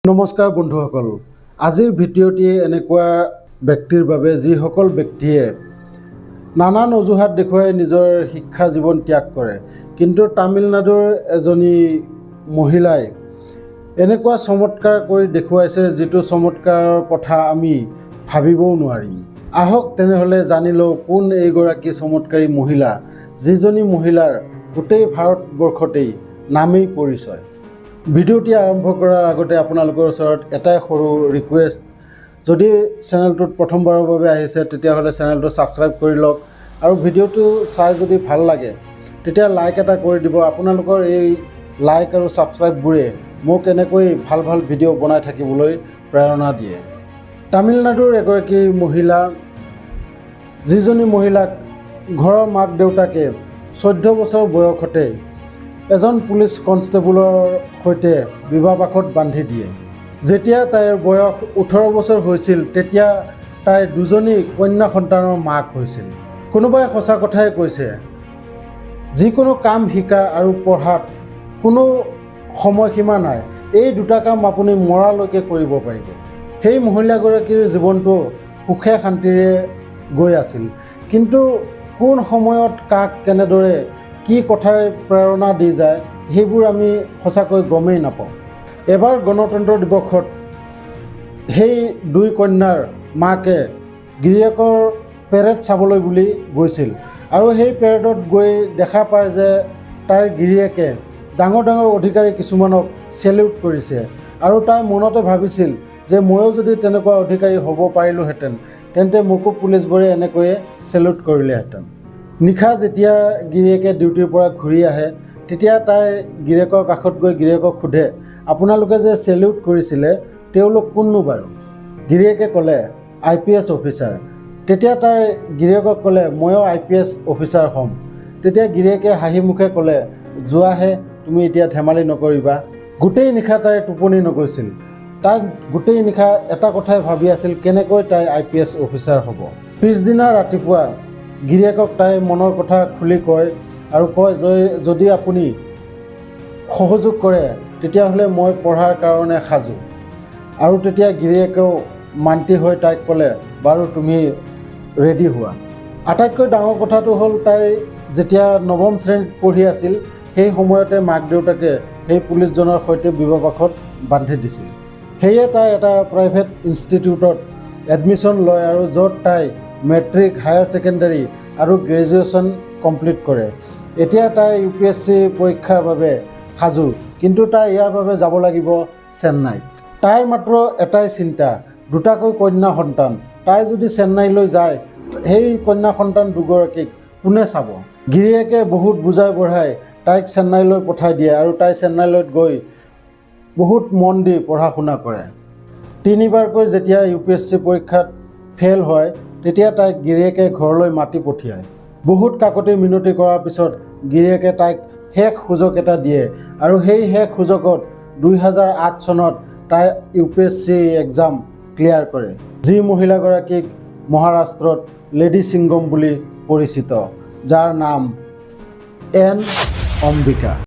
নমস্কাৰ বন্ধুসকল, আজিৰ ভিডিঅ'টি এনেকুৱা ব্যক্তিৰ বাবে যিসকল ব্যক্তিয়ে নানান অজুহাত দেখুৱাই নিজৰ শিক্ষা জীৱন ত্যাগ কৰে, কিন্তু তামিলনাডুৰ এজনী মহিলাই এনেকুৱা চমৎকাৰ কৰি দেখুৱাইছে যিটো চমৎকাৰৰ কথা আমি ভাবিবও নোৱাৰিম। আহক তেনেহ'লে জানি লওঁ কোন এইগৰাকী চমৎকাৰী মহিলা, যিজনী মহিলাৰ গোটেই ভাৰতবৰ্ষতেই নামেই পৰিচয়। ভিডিঅ'টি আৰম্ভ কৰাৰ আগতে আপোনালোকৰ ওচৰত এটাই সৰু ৰিকুৱেষ্ট, যদি চেনেলটোত প্ৰথমবাৰৰ বাবে আহিছে তেতিয়াহ'লে চেনেলটো ছাবস্ক্ৰাইব কৰি লওক আৰু ভিডিঅ'টো চাই যদি ভাল লাগে তেতিয়া লাইক এটা কৰি দিব। আপোনালোকৰ এই লাইক আৰু ছাবস্ক্ৰাইববোৰে মোক এনেকৈ ভাল ভাল ভিডিঅ' বনাই থাকিবলৈ প্ৰেৰণা দিয়ে। তামিলনাডুৰ এগৰাকী মহিলা, যিজনী মহিলাক ঘৰৰ মাক দেউতাকে 14 বছৰ বয়সতে এজন পুলিচ কনষ্টেবলৰ সৈতে বিবাহপাশত বান্ধি দিয়ে। যেতিয়া তাইৰ বয়স 18 বছৰ হৈছিল তেতিয়া তাই দুজনী কন্যা সন্তানৰ মাক হৈছিল। কোনোবাই সঁচা কথাই কৈছে, যিকোনো কাম শিকা আৰু পঢ়াত কোনো সময়সীমা নাই, এই দুটা কাম আপুনি মৰালৈকে কৰিব পাৰিব। সেই মহিলাগৰাকীৰ জীৱনটো সুখে শান্তিৰে গৈ আছিল, কিন্তু কোন সময়ত কাক কেনেদৰে কি কথাই প্ৰেৰণা দি যায় সেইবোৰ আমি সঁচাকৈ গমেই নাপাওঁ। এবাৰ গণতন্ত্ৰ দিৱসত সেই দুই কন্যাৰ মাকে গিৰিয়েকৰ পেৰেড চাবলৈ বুলি গৈছিল আৰু সেই পেৰেডত গৈ দেখা পায় যে তাইৰ গিৰিয়েকে ডাঙৰ ডাঙৰ অধিকাৰী কিছুমানক চেলিউট কৰিছে আৰু তাই মনতে ভাবিছিল যে ময়ো যদি তেনেকুৱা অধিকাৰী হ'ব পাৰিলোহেঁতেন তেন্তে মোকো পুলিচবোৰে এনেকৈয়ে চেলিউট কৰিলেহেঁতেন। নিশা যেতিয়া গিৰিয়েকে ডিউটিৰ পৰা ঘূৰি আহে তেতিয়া তাই গিৰিয়েকৰ কাষত গৈ গিৰিয়েকক সোধে, আপোনালোকে যে চেলিউট কৰিছিলে তেওঁলোক কোননো বাৰু? গিৰিয়েকে ক'লে, IPS অফিচাৰ। তেতিয়া তাই গিৰিয়েকক ক'লে, ময়ো IPS অফিচাৰ হ'ম। তেতিয়া গিৰিয়েকে হাঁহি মুখে ক'লে, যোৱাহে, তুমি এতিয়া ধেমালি নকৰিবা। গোটেই নিশা তাইৰ টোপনি নগৈছিল। তাই গোটেই নিশা এটা কথাই ভাবি আছিল, কেনেকৈ তাই IPS অফিচাৰ হ'ব। পিছদিনা ৰাতিপুৱা গিৰিয়েকক তাই মনৰ কথা খুলি কয় আৰু কয় যে যদি আপুনি সহযোগ কৰে তেতিয়াহ'লে মই পঢ়াৰ কাৰণে সাজু। আৰু তেতিয়া গিৰিয়েকেও মান্তি হৈ তাইক ক'লে, বাৰু তুমি ৰেডি হোৱা। আটাইতকৈ ডাঙৰ কথাটো হ'ল তাই যেতিয়া 9ম শ্ৰেণীত পঢ়ি আছিল সেই সময়তে মাক দেউতাকে সেই পুলিচজনৰ সৈতে বিবাহপাশত বান্ধি দিছিল। সেয়ে তাই এটা প্ৰাইভেট ইনষ্টিটিউটত এডমিশ্যন লয় আৰু য'ত তাই মেট্ৰিক, হায়াৰ ছেকেণ্ডেৰী আৰু গ্ৰেজুৱেশ্যন কমপ্লিট কৰে। এতিয়া তাই UPSC পৰীক্ষাৰ বাবে সাজু, কিন্তু তাই ইয়াৰ বাবে যাব লাগিব চেন্নাই। তাইৰ মাত্ৰ এটাই চিন্তা, দুটাকৈ কন্যা সন্তান। তাই যদি চেন্নাইলৈ যায় সেই কন্যা সন্তান দুগৰাকীক কোনে চাব? গিৰিয়েকে বহুত বুজাই বঢ়াই তাইক চেন্নাইলৈ পঠাই দিয়ে আৰু তাই চেন্নাইলৈ গৈ বহুত মন দি পঢ়া শুনা কৰে। 3বাৰকৈ যেতিয়া UPSC পৰীক্ষাত ফেইল হয় তেতিয়া তাইক গিৰিয়েকে ঘৰলৈ মাতি পঠিয়ায়। বহুত কাকতি মিনতি কৰাৰ পিছত গিৰিয়েকে তাইক শেষ সুযোগ এটা দিয়ে আৰু সেই শেষ সুযোগত 2008 চনত তাই UPSC এক্সাম ক্লিয়াৰ কৰে। যি মহিলাগৰাকীক মহাৰাষ্ট্ৰত লেডি সিংগম বুলি পৰিচিত, যাৰ নাম N. অম্বিকা।